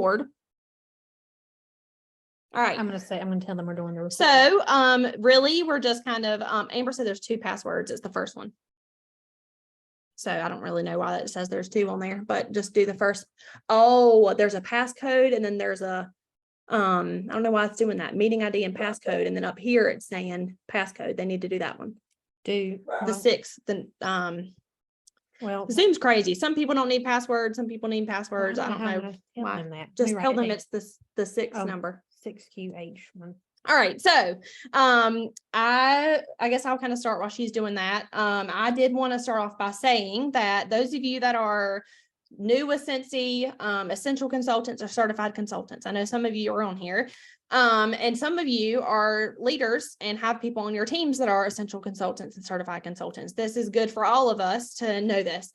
board. All right. I'm gonna tell them we're doing the report. So, really, we're just kind of, Amber said there's 2 passwords. It's the first one. So I don't really know why it says there's 2 on there, but just do the first. Oh, there's a passcode and then there's a, I don't know why it's doing that, meeting ID and passcode. And then up here, it's saying passcode. They need to do that one. The 6th, well, it seems crazy. Some people don't need passwords. Some people need passwords. I don't know why. Just tell them it's the 6th number. 6QH1. All right. So, I guess I'll kind of start while she's doing that. I did want to start off by saying that those of you that are new with Cincy, essential consultants or certified consultants, I know some of you are on here. And some of you are leaders and have people on your teams that are essential consultants and certified consultants. This is good for all of us to know this.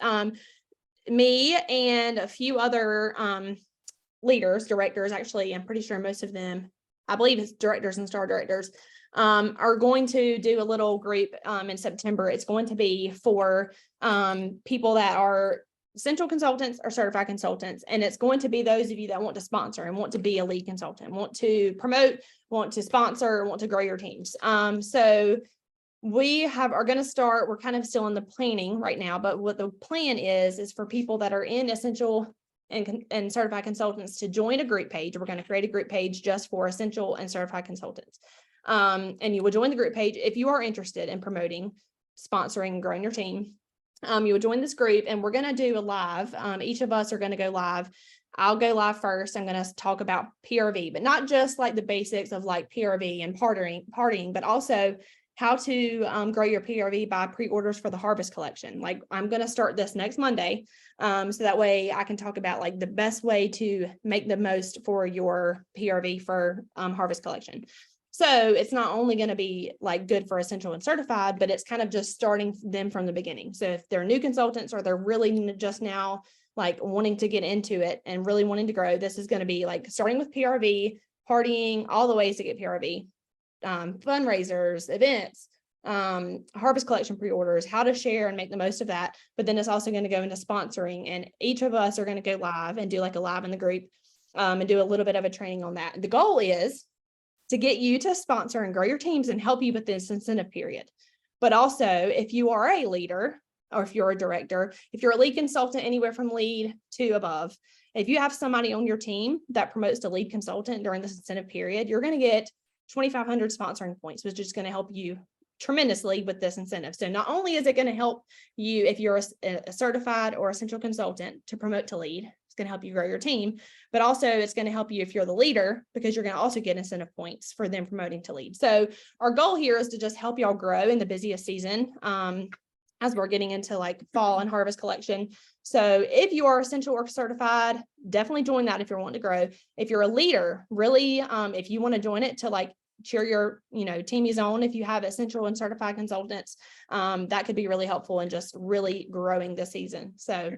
Me and a few other leaders, directors, actually, I'm pretty sure most of them, I believe it's directors and star directors, are going to do a little group in September. It's going to be for people that are essential consultants or certified consultants. And it's going to be those of you that want to sponsor and want to be a lead consultant, want to promote, want to sponsor, want to grow your teams. So we are going to start, we're kind of still in the planning right now, but what the plan is for people that are in essential and certified consultants to join a group page. We're going to create a group page just for essential and certified consultants. And you will join the group page if you are interested in promoting, sponsoring, and growing your team. You will join this group and we're going to do a live. Each of us are going to go live. I'll go live first. I'm going to talk about PRV, but not just like the basics of like PRV and partying, but also how to grow your PRV by pre-orders for the Harvest Collection. Like I'm going to start this next Monday. So that way I can talk about like the best way to make the most for your PRV for Harvest Collection. So it's not only going to be like good for essential and certified, but it's kind of just starting them from the beginning. So if they're new consultants or they're really just now like wanting to get into it and really wanting to grow, this is going to be like starting with PRV, partying, all the ways to get PRV, fundraisers, events, Harvest Collection pre-orders, how to share and make the most of that. But then it's also going to go into sponsoring, and each of us are going to go live and do like a live in the group and do a little bit of a training on that. The goal is to get you to sponsor and grow your teams and help you with this incentive period. But also, if you are a leader or if you're a director, if you're a lead consultant anywhere from lead to above, if you have somebody on your team that promotes to lead consultant during this incentive period, you're going to get 2,500 sponsoring points, which is going to help you tremendously with this incentive. So not only is it going to help you if you're a certified or essential consultant to promote to lead, it's going to help you grow your team, but also it's going to help you if you're the leader, because you're going to also get incentive points for them promoting to lead. So our goal here is to just help y'all grow in the busiest season as we're getting into like fall and Harvest Collection. So if you are essential or certified, definitely join that if you're wanting to grow. If you're a leader, really, if you want to join it to like cheer your, teamies on, if you have essential and certified consultants, that could be really helpful in just really growing this season. So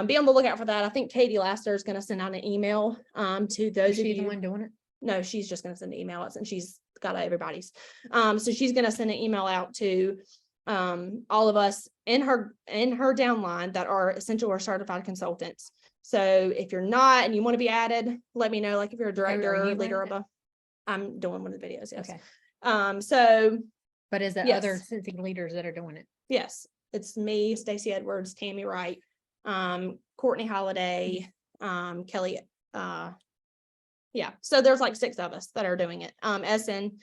be on the lookout for that. I think Katie Laster is going to send out an email to those of you. She's the one doing it? No, she's just going to send an email out and she's got everybody's. So she's going to send an email out to all of us in her downline that are essential or certified consultants. So if you're not and you want to be added, let me know. Like if you're a director or leader above. I'm doing one of the videos. Yes. Okay. So. But is there other Cincy leaders that are doing it? Yes. It's me, Stacey Edwards, Tammy Wright, Courtney Holiday, Kelly. Yeah. So there's like 6 of us that are doing it. Essen,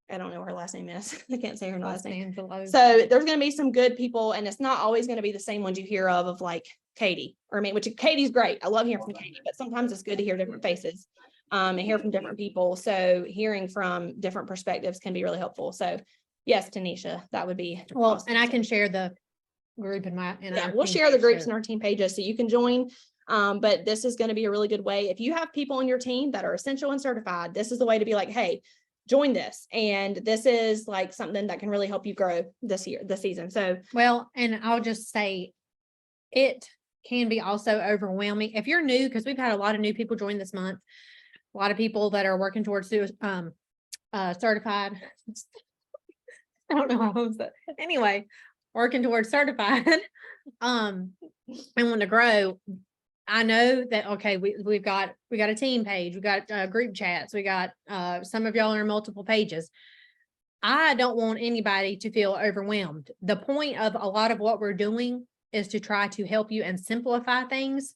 I don't know what her last name is. I can't say her last name. So there's going to be some good people, and it's not always going to be the same ones you hear of like Katie or me, which Katie's great. I love hearing from Katie, but sometimes it's good to hear different faces and hear from different people. So hearing from different perspectives can be really helpful. So yes, Tanisha, that would be awesome. And I can share the group we'll share the groups in our team pages so you can join. But this is going to be a really good way. If you have people on your team that are essential and certified, this is the way to be like, hey, join this. And this is like something that can really help you grow this season. So, well, and I'll just say it can be also overwhelming if you're new, because we've had a lot of new people join this month. A lot of people that are working towards certified. I don't know how to say. Anyway, working towards certified and want to grow. I know that, okay, we got a team page, we got group chats, we got some of y'all are in multiple pages. I don't want anybody to feel overwhelmed. The point of a lot of what we're doing is to try to help you and simplify things.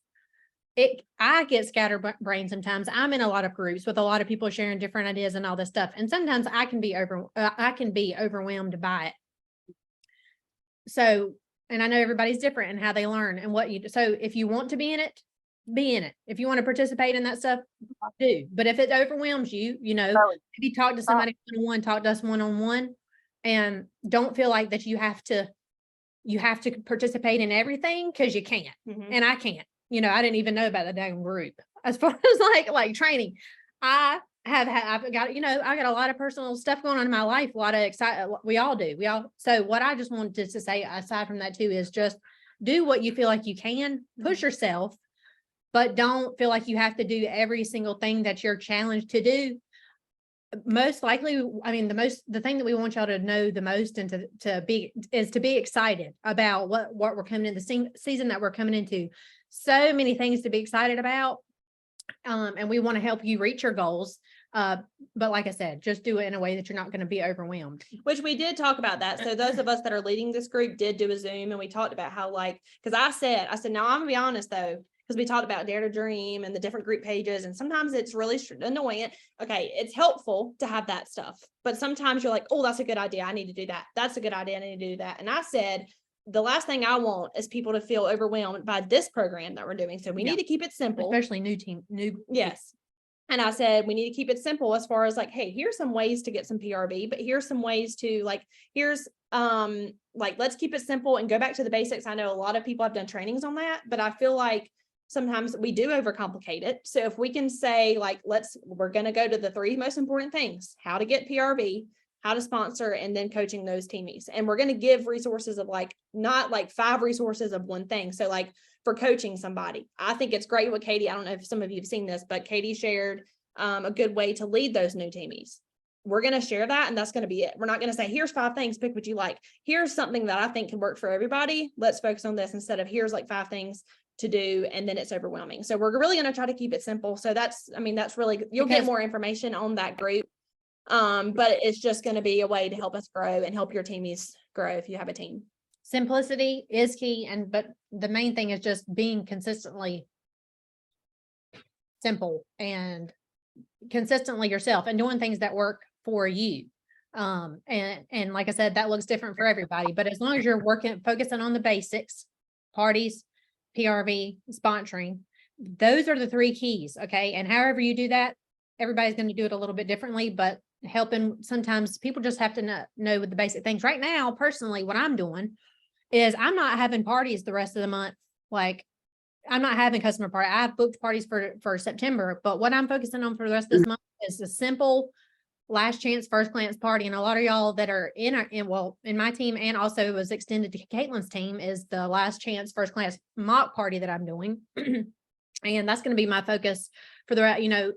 I get scatterbrained sometimes. I'm in a lot of groups with a lot of people sharing different ideas and all this stuff. And sometimes I can be overwhelmed by it. So, and I know everybody's different in how they learn and what you do. So if you want to be in it, be in it. If you want to participate in that stuff, do. But if it overwhelms you, maybe talk to somebody one-on-one, talk to us one-on-one, and don't feel like that you have to participate in everything, because you can't. And I can't. I didn't even know about the dang group as far as like training. I've got, I got a lot of personal stuff going on in my life, a lot of we all do. So what I just wanted to say aside from that too, is just do what you feel like you can, push yourself, but don't feel like you have to do every single thing that you're challenged to do. Most likely, I mean, the thing that we want y'all to know the most and to be excited about what we're coming in the season that we're coming into. So many things to be excited about. And we want to help you reach your goals. But like I said, just do it in a way that you're not going to be overwhelmed. Which we did talk about that. So those of us that are leading this group did do a Zoom, and we talked about how, because I said, now I'm gonna be honest though, because we talked about Dare to Dream and the different group pages, and sometimes it's really annoying. Okay, it's helpful to have that stuff, but sometimes you're like, oh, that's a good idea, I need to do that. That's a good idea, I need to do that. And I said, the last thing I want is people to feel overwhelmed by this program that we're doing. So we need to keep it simple, especially new. Yes. And I said, we need to keep it simple as far as hey, here's some ways to get some PRV, but here's some ways to here's let's keep it simple and go back to the basics. I know a lot of people have done trainings on that, but I feel like sometimes we do overcomplicate it. So if we can say we're going to go to the 3 most important things: how to get PRV, how to sponsor, and then coaching those teamies. And we're going to give resources of not 5 resources of one thing. So for coaching somebody, I think it's great what Katie, I don't know if some of you have seen this, but Katie shared a good way to lead those new teamies. We're going to share that, and that's going to be it. We're not going to say, here's 5 things, pick what you like. Here's something that I think can work for everybody. Let's focus on this, instead of here's 5 things to do, and then it's overwhelming. So we're really going to try to keep it simple. So that's really, you'll get more information on that group. But it's just going to be a way to help us grow and help your teamies grow if you have a team. Simplicity is key, but the main thing is just being consistently simple and consistently yourself and doing things that work for you. And like I said, that looks different for everybody, but as long as you're focusing on the basics, parties, PRV, sponsoring, those are the 3 keys. Okay. And however you do that, everybody's going to do it a little bit differently, but helping, sometimes people just have to know with the basic things. Right now, personally, what I'm doing is I'm not having parties the rest of the month. I'm not having customer party. I've booked parties for September, but what I'm focusing on for the rest of this month is a simple last chance first glance party. And a lot of y'all that are in my team, and also it was extended to Caitlin's team, is the last chance first glance mock party that I'm doing. And that's going to be my focus for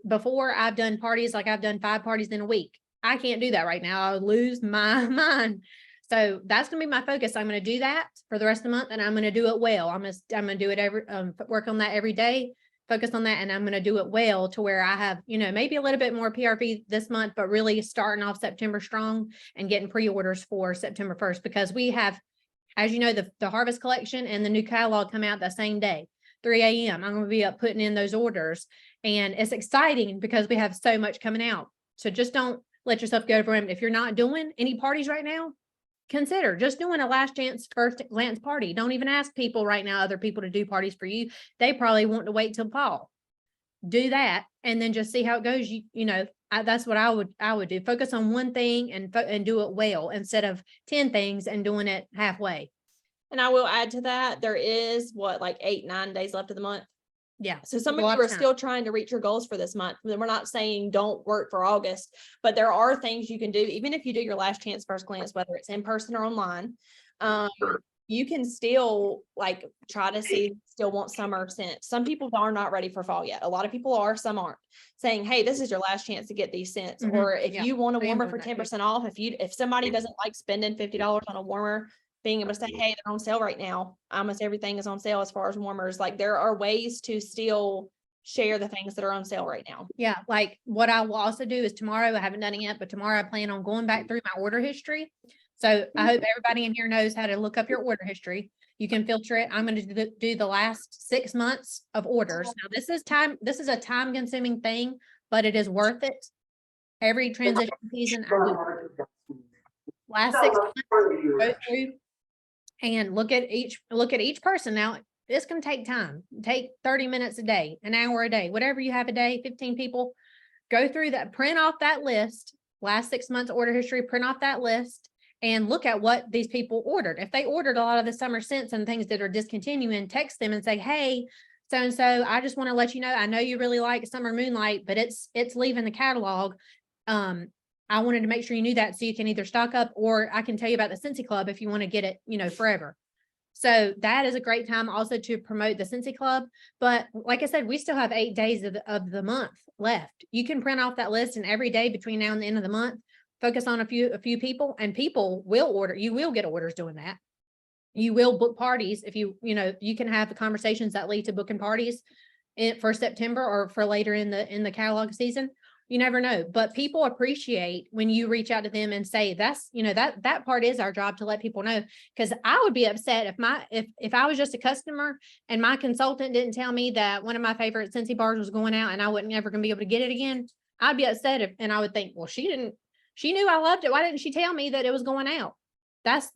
before I've done parties, I've done 5 parties in a week. I can't do that right now. I'll lose my mind. So that's going to be my focus. I'm going to do that for the rest of the month, and I'm going to do it well. I'm going to do it work on that every day, focus on that. And I'm going to do it well to where I have, maybe a little bit more PRV this month, but really starting off September strong and getting pre-orders for September 1st, because we have, as you know, the harvest collection and the new catalog come out that same day, 3 a.m. I'm going to be up putting in those orders, and it's exciting because we have so much coming out. So just don't let yourself go overwhelmed. If you're not doing any parties right now, consider just doing a last chance first glance party. Don't even ask people right now, other people, to do parties for you. They probably want to wait till fall. Do that, and then just see how it goes. That's what I would do. Focus on one thing and do it well, instead of 10 things and doing it halfway. And I will add to that, there is 8-9 days left of the month. Yeah. So some of you are still trying to reach your goals for this month. We're not saying don't work for August, but there are things you can do, even if you do your last chance first glance, whether it's in person or online. You can still try to still want summer scents. Some people are not ready for fall yet. A lot of people are, some aren't, saying, hey, this is your last chance to get these scents. Or if you want a warmer for 10% off, if somebody doesn't like spending $50 on a warmer, being able to say, hey, they're on sale right now. Almost everything is on sale as far as warmers. Like there are ways to still share the things that are on sale right now. Yeah, like what I will also do is tomorrow, I haven't done it yet, but tomorrow I plan on going back through my order history. So I hope everybody in here knows how to look up your order history. You can filter it. I'm going to do the last 6 months of orders. Now, this is a time consuming thing, but it is worth it. Every transition season, I do last 6 months, go through and look at each person. Now, this can take time. Take 30 minutes a day, an hour a day, whatever you have a day, 15 people. Go through that, print off that list, last 6 months order history, print off that list and look at what these people ordered. If they ordered a lot of the summer scents and things that are discontinuing, text them and say, hey, so-and-so, I just want to let you know, I know you really like Summer Moonlight, but it's leaving the catalog. I wanted to make sure you knew that so you can either stock up or I can tell you about the Scentsy Club if you want to get it, forever. So that is a great time also to promote the Scentsy Club. But like I said, we still have 8 days of the month left. You can print off that list and every day between now and the end of the month, focus on a few people, and people will order. You will get orders doing that. You will book parties if you can have the conversations that lead to booking parties for September or for later in the catalog season. You never know, but people appreciate when you reach out to them and say, that's, that part is our job to let people know. Cause I would be upset if I was just a customer and my consultant didn't tell me that one of my favorite Scentsy bars was going out and I wasn't ever gonna be able to get it again. I'd be upset and I would think, well, she knew I loved it. Why didn't she tell me that it was going out?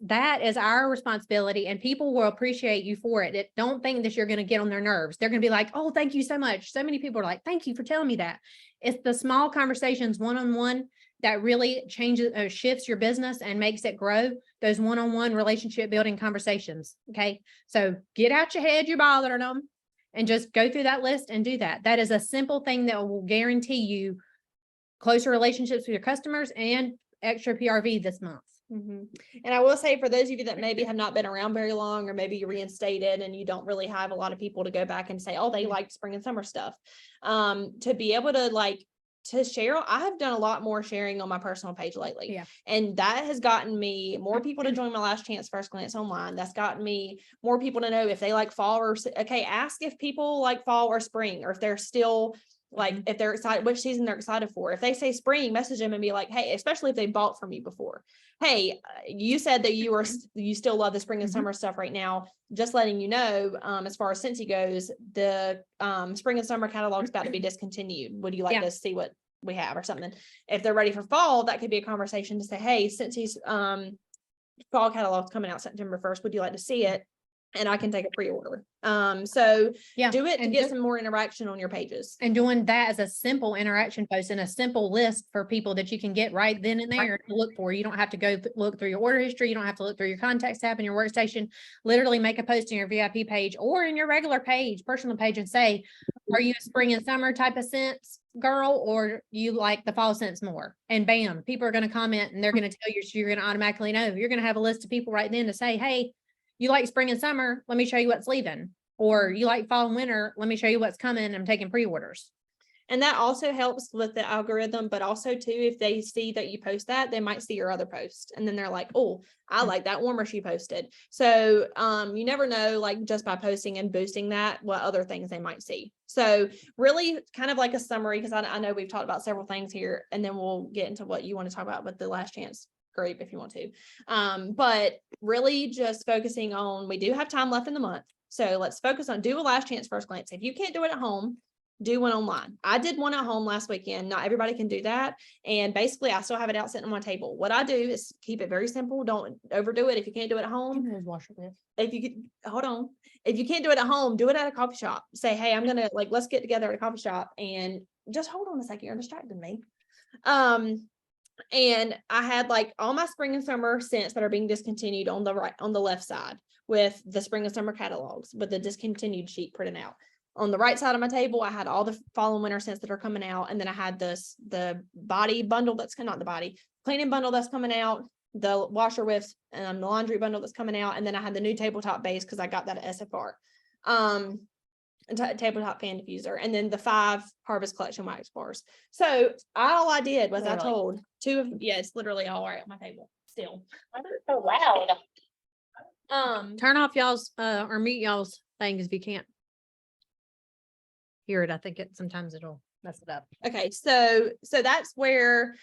That is our responsibility and people will appreciate you for it. Don't think that you're going to get on their nerves. They're going to be like, oh, thank you so much. So many people are like, thank you for telling me that. It's the small conversations one-on-one that really changes or shifts your business and makes it grow. Those one-on-one relationship building conversations. Okay. So get out your head, you're bothering them and just go through that list and do that. That is a simple thing that will guarantee you closer relationships with your customers and extra PRV this month. Mm-hmm. And I will say for those of you that maybe have not been around very long, or maybe you're reinstated and you don't really have a lot of people to go back and say, oh, they like spring and summer stuff. To be able to share, I have done a lot more sharing on my personal page lately. Yeah. And that has gotten me more people to join my Last Chance First Glance online. That's gotten me more people to know if they like fall or, okay, ask if people like fall or spring, or if they're still like, if they're excited, which season they're excited for. If they say spring, message them and be like, hey, especially if they bought from you before. Hey, you said that you still love the spring and summer stuff right now. Just letting you know, as far as Scentsy goes, the spring and summer catalog is about to be discontinued. Would you like to see what we have or something? If they're ready for fall, that could be a conversation to say, hey, Scentsy's fall catalog's coming out September 1st. Would you like to see it? And I can take a pre-order. So do it to get some more interaction on your pages. And doing that as a simple interaction post and a simple list for people that you can get right then and there to look for. You don't have to go look through your order history. You don't have to look through your contacts tab in your workstation. Literally make a post in your VIP page or in your regular page, personal page, and say, are you a spring and summer type of scents girl, or you like the fall scents more? And bam, people are going to comment and they're going to tell you, so you're going to automatically know. You're going to have a list of people right then to say, hey, you like spring and summer, let me show you what's leaving. Or you like fall and winter, let me show you what's coming. I'm taking pre-orders. And that also helps with the algorithm, but also too, if they see that you post that, they might see your other post. And then they're like, oh, I like that warmer she posted. So you never know, like just by posting and boosting that, what other things they might see. So really kind of like a summary, because I know we've talked about several things here, and then we'll get into what you want to talk about with the Last Chance group if you want to. But really just focusing on, we do have time left in the month. So let's focus on do a Last Chance First Glance. If you can't do it at home, do one online. I did one at home last weekend. Not everybody can do that. And basically I still have it out sitting on my table. What I do is keep it very simple. Don't overdo it. If you can't do it at home, if you could, hold on. If you can't do it at home, do it at a coffee shop. Say, hey, I'm going to let's get together at a coffee shop, and just hold on a second. You're distracting me. And I had all my spring and summer scents that are being discontinued on the left side with the spring and summer catalogs with the discontinued sheet printed out. On the right side of my table, I had all the fall and winter scents that are coming out. And then I had the body bundle not the body, cleaning bundle that's coming out, the washer whiffs, and the laundry bundle that's coming out. And then I had the new tabletop base because I got that at SFR. Tabletop fan diffuser, and then the 5 Harvest Collection wax bars. So all I did was I told 2 of, it's literally all right on my table still. Why is it so loud? Turn off y'all's, or mute y'all's things if you can't hear it. I think sometimes it'll mess it up. Okay, so that's where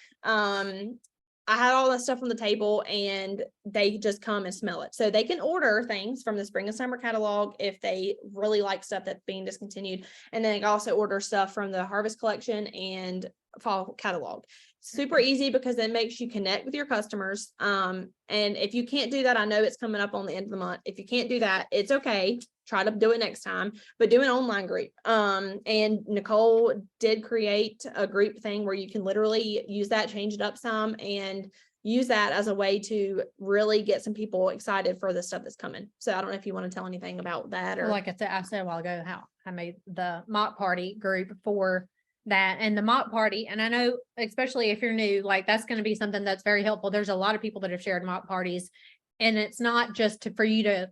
I had all that stuff on the table and they just come and smell it. So they can order things from the spring and summer catalog if they really like stuff that's being discontinued. And then they can also order stuff from the harvest collection and fall catalog. Super easy because it makes you connect with your customers. And if you can't do that, I know it's coming up on the end of the month. If you can't do that, it's okay. Try to do it next time, but do an online group. And Nicole did create a group thing where you can literally use that, change it up some, and use that as a way to really get some people excited for the stuff that's coming. So I don't know if you want to tell anything about that, or Well, like I said a while ago, how I made the mock party group for that, and the mock party. And I know, especially if you're new, like that's going to be something that's very helpful. There's a lot of people that have shared mock parties, and it's not just for you to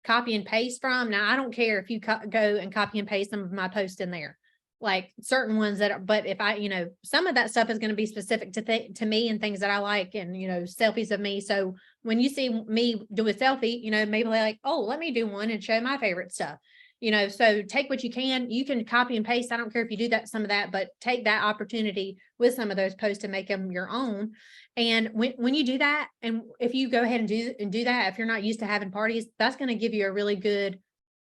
copy and paste from. Now, I don't care if you go and copy and paste some of my posts in there, like certain ones that are, but if I, some of that stuff is going to be specific to me and things that I like, and, selfies of me. So when you see me do a selfie, maybe like, oh, let me do one and show my favorite stuff, so take what you can copy and paste. I don't care if you do that, some of that, but take that opportunity with some of those posts to make them your own. And when you do that, and if you go ahead and do that, if you're not used to having parties, that's going to give you a really good,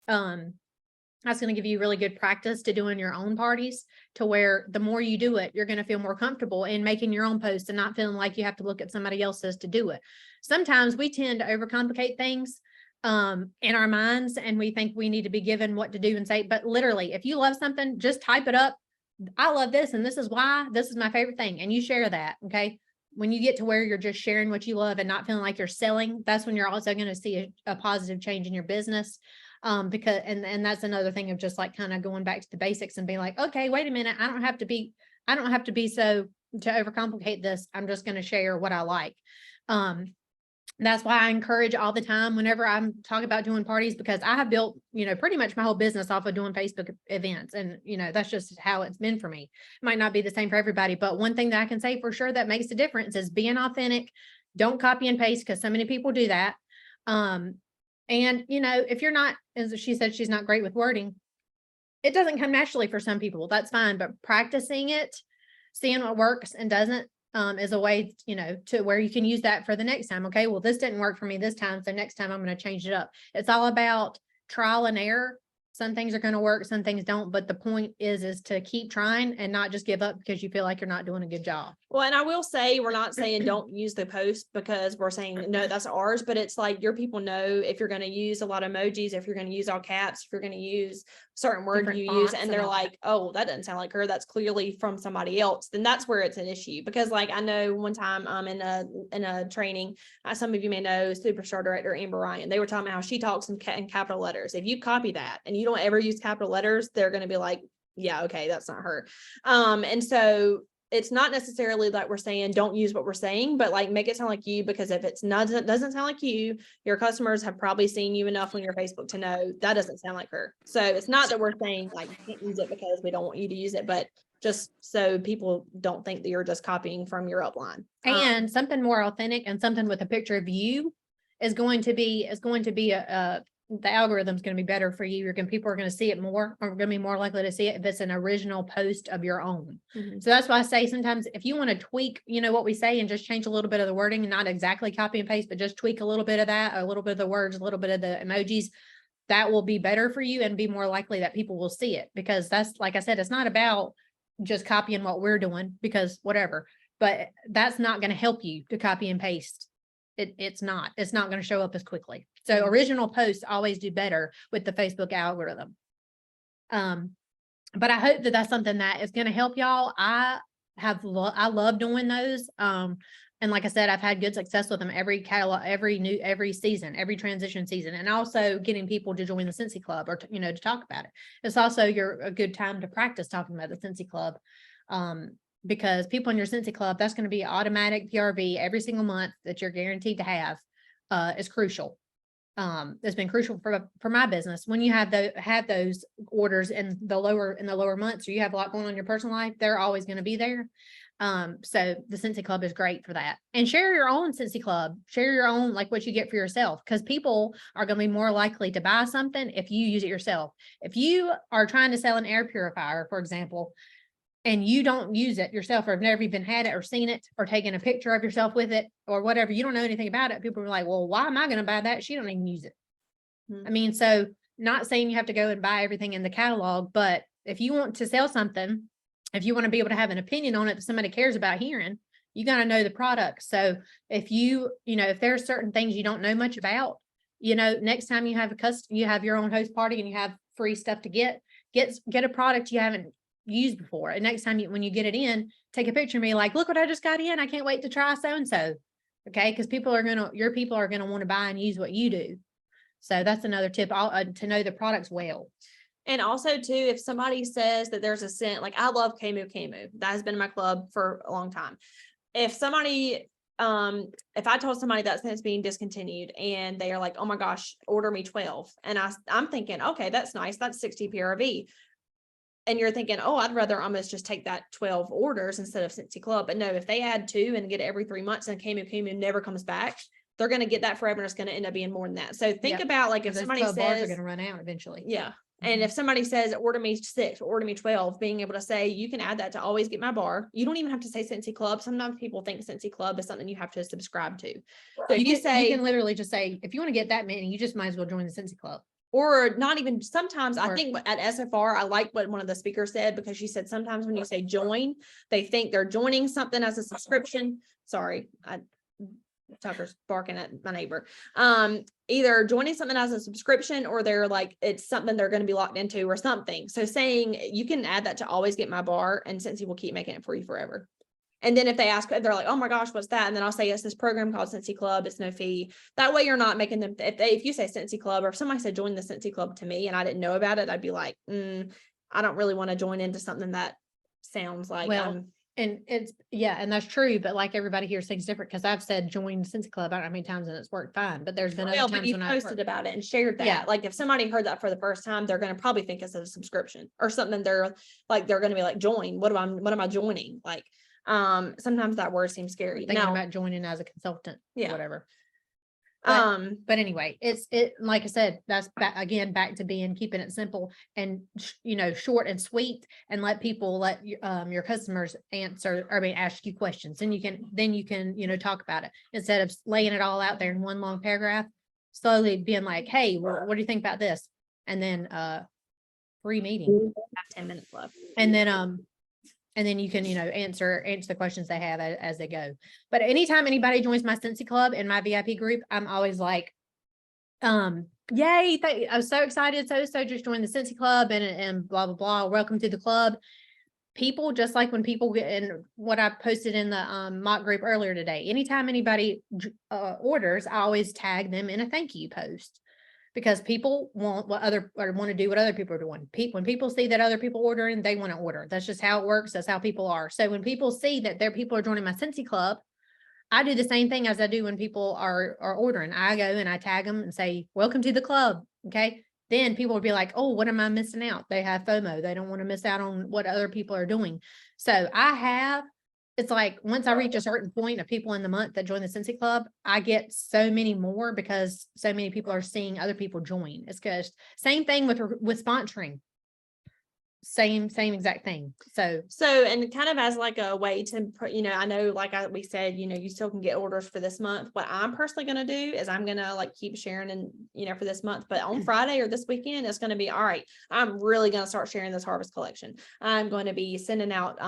that's going to give you really good practice to doing your own parties, to where the more you do it, you're going to feel more comfortable in making your own posts and not feeling like you have to look at somebody else's to do it. Sometimes we tend to overcomplicate things in our minds, and we think we need to be given what to do and say, but literally, if you love something, just type it up. I love this, and this is why, this is my favorite thing. And you share that. Okay. When you get to where you're just sharing what you love and not feeling like you're selling, that's when you're also going to see a positive change in your business. Because, and that's another thing of just like kind of going back to the basics and being like, okay, wait a minute. I don't have to be so to overcomplicate this. I'm just going to share what I like. That's why I encourage all the time whenever I'm talking about doing parties, because I have built, pretty much my whole business off of doing Facebook events. And, that's just how it's been for me. It might not be the same for everybody, but one thing that I can say for sure that makes a difference is being authentic. Don't copy and paste, because so many people do that. And, if you're not, as she said, she's not great with wording, it doesn't come naturally for some people. That's fine, but practicing it, seeing what works and doesn't, is a way, to where you can use that for the next time. Okay, well, this didn't work for me this time, so next time I'm going to change it up. It's all about trial and error. Some things are going to work, some things don't, but the point is to keep trying and not just give up because you feel like you're not doing a good job. Well, and I will say, we're not saying don't use the post because we're saying, no, that's ours, but it's like your people know if you're going to use a lot of emojis, if you're going to use all caps, if you're going to use certain words Different you use, fonts and and they're all like, oh, that doesn't sound like her. That's clearly from somebody else. Then that's where it's an issue. Because like, I know one time in a training, some of you may know Superstar director Amber Ryan, they were talking about how she talks in capital letters. If you copy that and you don't ever use capital letters, they're going to be like, yeah, okay, that's not her. And so it's not necessarily that we're saying don't use what we're saying, but like make it sound like you, because if it's not, doesn't sound like you, your customers have probably seen you enough on your Facebook to know that doesn't sound like her. So it's not that we're saying like you can't use it because we don't want you to use it, but just so people don't think that you're just copying from your upline. And something more authentic and something with a picture of you is going to be the algorithm's going to be better for you. People are going to see it more, or going to be more likely to see it if it's an original post of your own. So that's why I say sometimes if you want to tweak, what we say and just change a little bit of the wording and not exactly copy and paste, but just tweak a little bit of that, a little bit of the words, a little bit of the emojis, that will be better for you and be more likely that people will see it. Because that's, like I said, it's not about just copying what we're doing because whatever, but that's not going to help you to copy and paste. It's not going to show up as quickly. So original posts always do better with the Facebook algorithm. But I hope that that's something that is going to help y'all. I love doing those. And like I said, I've had good success with them every catalog, every season, every transition season, and also getting people to join the Scentsy Club or, to talk about it. It's also a good time to practice talking about the Scentsy Club. Because people in your Scentsy Club, that's going to be automatic PRV every single month that you're guaranteed to have, is crucial. that's been crucial for my business. When you have those orders in the lower months, or you have a lot going on in your personal life, they're always going to be there. So the Scentsy Club is great for that. And share your own Scentsy Club, share your own, like what you get for yourself, because people are going to be more likely to buy something if you use it yourself. If you are trying to sell an air purifier, for example, and you don't use it yourself, or have never even had it or seen it or taken a picture of yourself with it or whatever, you don't know anything about it. People are like, well, why am I going to buy that? She don't even use it. Hmm. I mean, so not saying you have to go and buy everything in the catalog, but if you want to sell something, if you want to be able to have an opinion on it that somebody cares about hearing, you got to know the product. So if if there are certain things you don't know much about, next time you have you have your own host party and you have free stuff to get a product you haven't used before. And next time when you get it in, take a picture of me like, look what I just got in. I can't wait to try so-and-so. Okay. Because your people are going to want to buy and use what you do. So that's another tip, to know the products well. And also too, if somebody says that there's a scent, like I love Camu Camu, that has been in my club for a long time. If somebody, if I told somebody that scent's being discontinued and they are like, oh my gosh, order me 12. And I'm thinking, okay, that's nice. That's 60 PRV. And you're thinking, oh, I'd rather almost just take that 12 orders instead of Scentsy Club. But no, if they add 2 and get it every 3 months and Camu Camu never comes back, they're going to get that forever. And it's going to end up being more than that. So think about like if somebody says bars are going to run out eventually. Yeah. And if somebody says, order me 6, order me 12, being able to say, you can add that to always get my bar. You don't even have to say Scentsy Club. Sometimes people think Scentsy Club is something you have to subscribe to. So you can literally just say, if you want to get that many, you just might as well join the Scentsy Club. Or not even sometimes. I think at SFR, I like what one of the speakers said, because she said sometimes when you say join, they think they're joining something as a subscription. Sorry, Tucker's barking at my neighbor. Either joining something as a subscription, or they're like, it's something they're going to be locked into or something. So saying you can add that to always get my bar, and Scentsy will keep making it for you forever. And then if they ask, they're like, oh my gosh, what's that? And then I'll say, it's this program called Scentsy Club. It's no fee. That way you're not making them, if you say Scentsy Club, or if somebody said join the Scentsy Club to me and I didn't know about it, I'd be like, I don't really want to join into something that sounds like, and and that's true. But like everybody here thinks different, because I've said join the Scentsy Club I don't know how many times and it's worked fine. But there's been other times you posted about it and shared that. Yeah. Like if somebody heard that for the first time, they're going to probably think it's a subscription or something. They're going to be like, join. What am I joining? Like, sometimes that word seems scary. Thinking about joining as a consultant, or whatever. But anyway, it like I said, that's back to keeping it simple and short and sweet, and let your customers ask you questions, and you can talk about it instead of laying it all out there in one long paragraph. Slowly being like, hey, what do you think about this? And then free meeting, 10 minutes left, and then you can, answer the questions they have as they go. But anytime anybody joins my Scentsy Club in my VIP group, I'm always like, yay, I'm so excited. So just joined the Scentsy Club and blah, blah, blah. Welcome to the club. People, just like when people get in what I posted in the mock group earlier today, anytime anybody orders, I always tag them in a thank you post. Because people want want to do what other people are doing. When people see that other people ordering, they want to order. That's just how it works. That's how people are. So when people see that their people are joining my Scentsy Club, I do the same thing as I do when people are ordering. I go and I tag them and say, welcome to the club. Okay. Then people will be like, oh, what am I missing out? They have FOMO. They don't want to miss out on what other people are doing. So it's like once I reach a certain point of people in the month that join the Scentsy Club, I get so many more because so many people are seeing other people join. It's just same thing with sponsoring. Same exact thing. So and kind of as like a way to, I know, like we said, you still can get orders for this month. What I'm personally going to do is I'm going to like keep sharing and, for this month, but on Friday or this weekend, it's going to be, all right, I'm really going to start sharing this harvest collection. I'm going to be sending out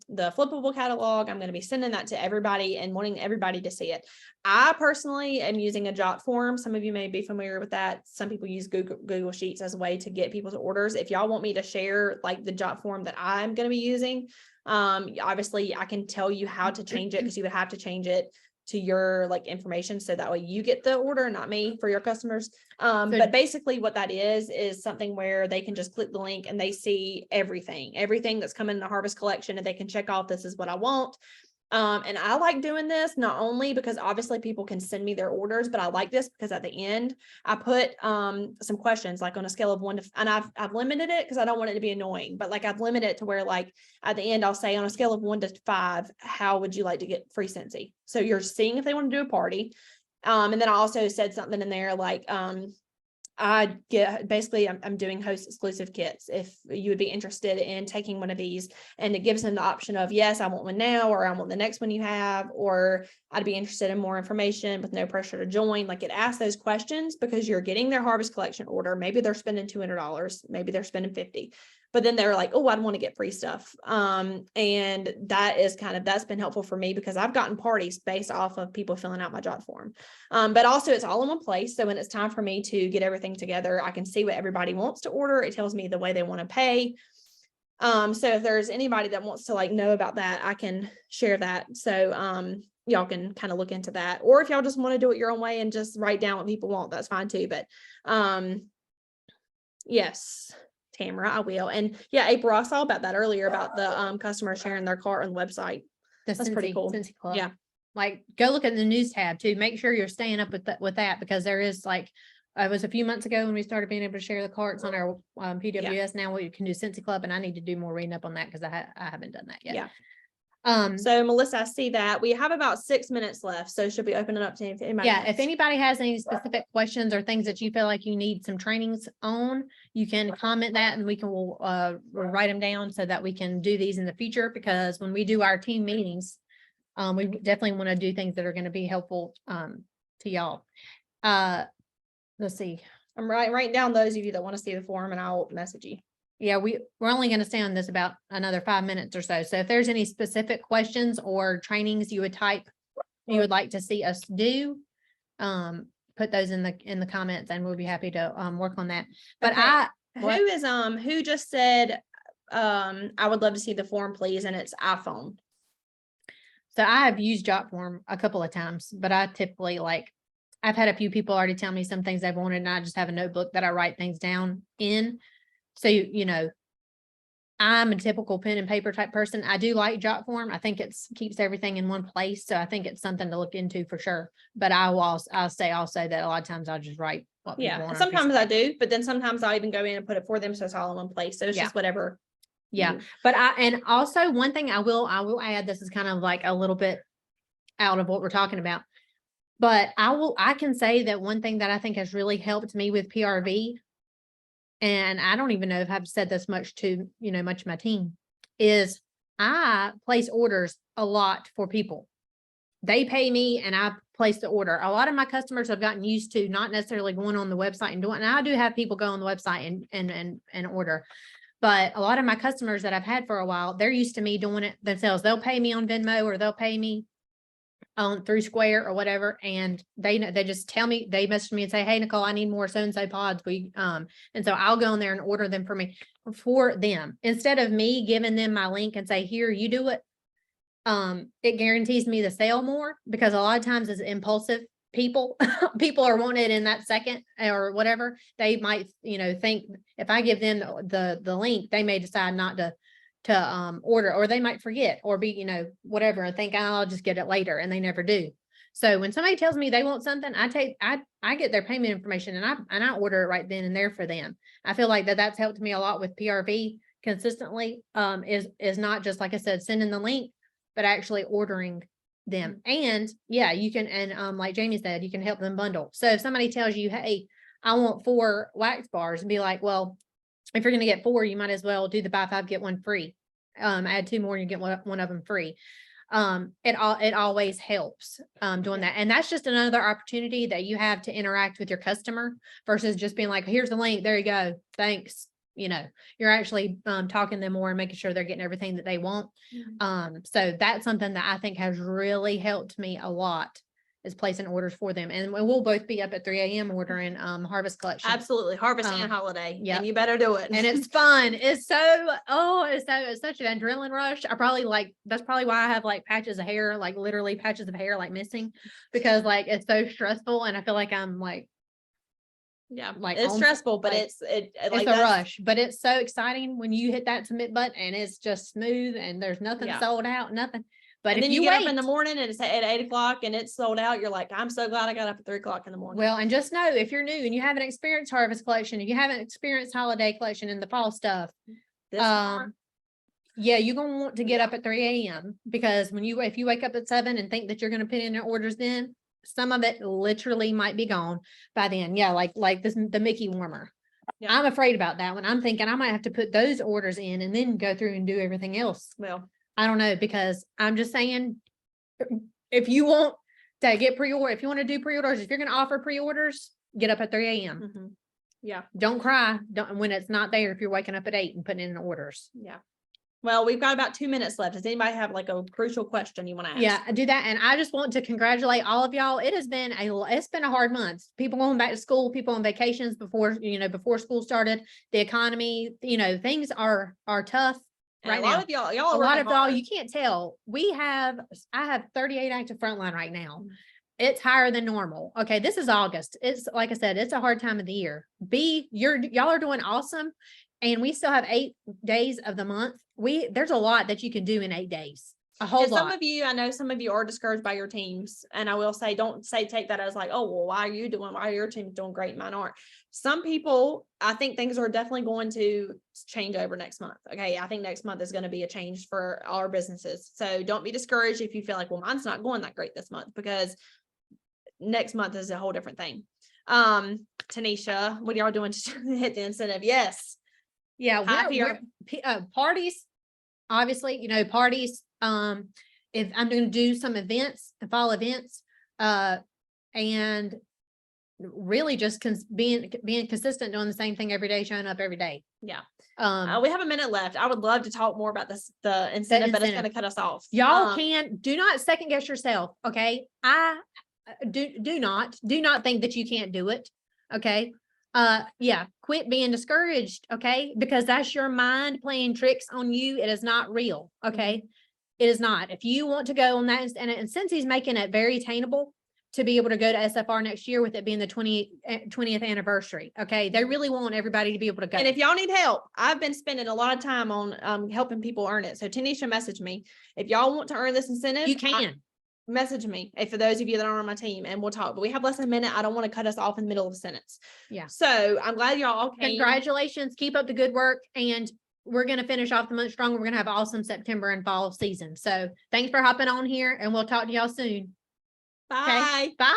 the flippable catalog. I'm going to be sending that to everybody and wanting everybody to see it. I personally am using a Jot form. Some of you may be familiar with that. Some people use Google Sheets as a way to get people's orders. If y'all want me to share like the Jot form that I'm going to be using, obviously I can tell you how to change it, because you would have to change it to your like information, so that way you get the order, not me, for your customers. But basically what that is something where they can just click the link and they see everything that's coming in the harvest collection, and they can check off, this is what I want. And I like doing this not only because obviously people can send me their orders, but I like this because at the end I put some questions like on a scale of 1 to, and I've limited it because I don't want it to be annoying, but like I've limited it to where like at the end I'll say on a scale of 1 to 5, how would you like to get free Scentsy? So you're seeing if they want to do a party. And then I also said something in there like I get basically I'm doing host exclusive kits if you would be interested in taking one of these, and it gives them the option of yes, I want one now, or I want the next one you have, or I'd be interested in more information with no pressure to join. Like it asks those questions because you're getting their harvest collection order. Maybe they're spending $200, maybe they're spending 50, but then they're like, oh, I'd want to get free stuff. And that is that's been helpful for me because I've gotten parties based off of people filling out my jot form. But also it's all in one place. So when it's time for me to get everything together, I can see what everybody wants to order. It tells me the way they want to pay. So if there's anybody that wants to like know about that, I can share that. So y'all can kind of look into that. Or if y'all just want to do it your own way and just write down what people want, that's fine too. But yes, Tamara, I will. And yeah, April, I saw about that earlier about the customers sharing their cart on the website. That's pretty cool. Scentsy Club. Yeah. Like go look at the news tab too. Make sure you're staying up with that because there is like it was a few months ago when we started being able to share the carts on our PWS. Now we can do Scentsy Club, and I need to do more reading up on that because I haven't done that yet. Yeah. So Melissa, I see that we have about 6 minutes left, so should be opening up to anybody. Yeah, if anybody has any specific questions or things that you feel like you need some trainings on, you can comment that and we can we'll write them down so that we can do these in the future, because when we do our team meetings, we definitely want to do things that are going to be helpful to y'all. Let's see. I'm writing down those of you that want to see the form, and I'll message you. Yeah, we're only going to stay on this about another 5 minutes or so. So if there's any specific questions or trainings you would like to see us do, put those in the comments, and we'll be happy to work on that. But okay. Who just said I would love to see the form, please, and it's iPhone. So I have used JotForm a couple of times, but I typically I've had a few people already tell me some things they've wanted, and I just have a notebook that I write things down in. So, you know, I'm a typical pen and paper type person. I do like JotForm. I think it keeps everything in one place. So I think it's something to look into for sure. But I'll say also that a lot of times I'll just write what people want. Sometimes I do, but then sometimes I'll even go in and put it for them. So it's all in one place. So it's just whatever. Yeah. But and also one thing I will add, this is kind of like a little bit out of what we're talking about, but I can say that one thing that I think has really helped me with PRV, and I don't even know if I've said this much to, much of my team, is I place orders a lot for people. They pay me and I place the order. A lot of my customers have gotten used to not necessarily going on the website and doing it. And I do have people go on the website and order. But a lot of my customers that I've had for a while, they're used to me doing it themselves. They'll pay me on Venmo, or they'll pay me through Square or whatever, and they just tell me, they message me and say, hey Nicole, I need more so-and-so pods. And so I'll go in there and order them for them instead of me giving them my link and say, here, you do it. It guarantees me the sale more, because a lot of times as impulsive people are wanting it in that second or whatever. They might think if I give them the link, they may decide not to order, or they might forget, or be, whatever, and think, I'll just get it later, and they never do. So when somebody tells me they want something, I get their payment information and I order it right then and there for them. I feel like that's helped me a lot with PRV consistently, is not just, like I said, sending the link, but actually ordering them. And yeah, you can, and like Jamie said, you can help them bundle. So if somebody tells you, hey, I want 4 wax bars, and be like, well, if you're going to get 4, you might as well do the buy 5, get 1 free. Add 2 more, and you get one of them free. It always helps doing that. And that's just another opportunity that you have to interact with your customer versus just being like, here's the link, there you go, thanks. You're actually talking to them more and making sure they're getting everything that they want. So that's something that I think has really helped me a lot, is placing orders for them. And we'll both be up at 3 a.m. ordering harvest collection. Absolutely. Harvest and holiday. Yeah. And you better do it. And it's fun. It's such an adrenaline rush. That's probably why I have patches of hair, literally patches of hair missing, because it's so stressful. And I feel like I'm it's stressful, but it's a rush, but it's so exciting when you hit that submit button and it's just smooth and there's nothing sold out, nothing. But And if then you you get wait, up in the morning and it's at 8 o'clock and it's sold out. You're like, I'm so glad I got up at 3 o'clock in the morning. well, and just know if you're new and you haven't experienced harvest collection and you haven't experienced holiday collection and the fall stuff, This month, yeah, you're gonna want to get Yeah. up at 3 a.m. because if you wake up at 7 and think that you're gonna put in your orders then, some of it literally might be gone by then. Yeah, like the Mickey warmer. Yeah. I'm afraid about that one. I'm thinking I might have to put those orders in and then go through and do everything else. well, I don't know, because I'm just saying, if you want to get pre-order, if you want to do pre-orders, if you're gonna offer pre-orders, get up at 3 a.m. mhm. Yeah. Don't cry, don't when it's not there, if you're waking up at 8 and putting in orders. Yeah. Well, we've got about 2 minutes left. Does anybody have like a crucial question you want to ask? Yeah, I do that. And I just want to congratulate all of y'all. It has been it's been a hard month. People going back to school, people on vacations before school started, the economy, things are tough And right a lot now. of y'all A are lot working of y'all, hard. you can't tell. I have 38 active frontline right now. Mm. It's higher than normal. Okay, this is August. It's like I said, it's a hard time of the year. Y'all are doing awesome. And we still have 8 days of the month. There's a lot that you can do in 8 days. A whole And some lot. of you, I know some of you are discouraged by your teams. And I will say, don't take that as like, oh, well, why are your teams doing great? Mine aren't. Some people, I think things are definitely going to change over next month. Okay. I think next month is going to be a change for our businesses. So don't be discouraged if you feel like, well, mine's not going that great this month, because next month is a whole different thing. Tanisha, what are y'all doing to hit the incentive? Yes. Yeah, Happier. parties, obviously, parties. If I'm going to do some events, fall events, and really just being consistent, doing the same thing every day, showing up every day. Yeah. Um, We have a minute left. I would love to talk more about the incentive, but it's incentive. going to cut us off. y'all do not second guess yourself. Okay. I do not think that you can't do it. Okay. Yeah, quit being discouraged. Okay. Because that's your mind playing tricks on you. It is not real. Okay. It is not. If you want to go on that, and since he's making it very attainable to be able to go to SFR next year, with it being the 20th anniversary. Okay. They really want everybody to be able to go. And if y'all need help, I've been spending a lot of time on helping people earn it. So Tanisha, message me. If y'all want to earn this incentive, you can. message me. If for those of you that are on my team, and we'll talk, but we have less than a minute. I don't want to cut us off in the middle of a sentence. Yeah. So I'm glad y'all all came. Congratulations. Keep up the good work. And we're going to finish off the month strong. We're going to have an awesome September and fall season. So thanks for hopping on here, and we'll talk to y'all soon. Bye. Okay? Bye.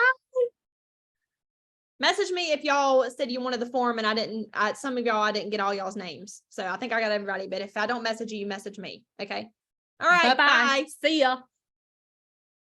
Message me if y'all said you wanted the form and some of y'all, I didn't get all y'all's names. So I think I got everybody, but if I don't message you, you message me. Okay. All right. Bye-bye. Bye. See ya.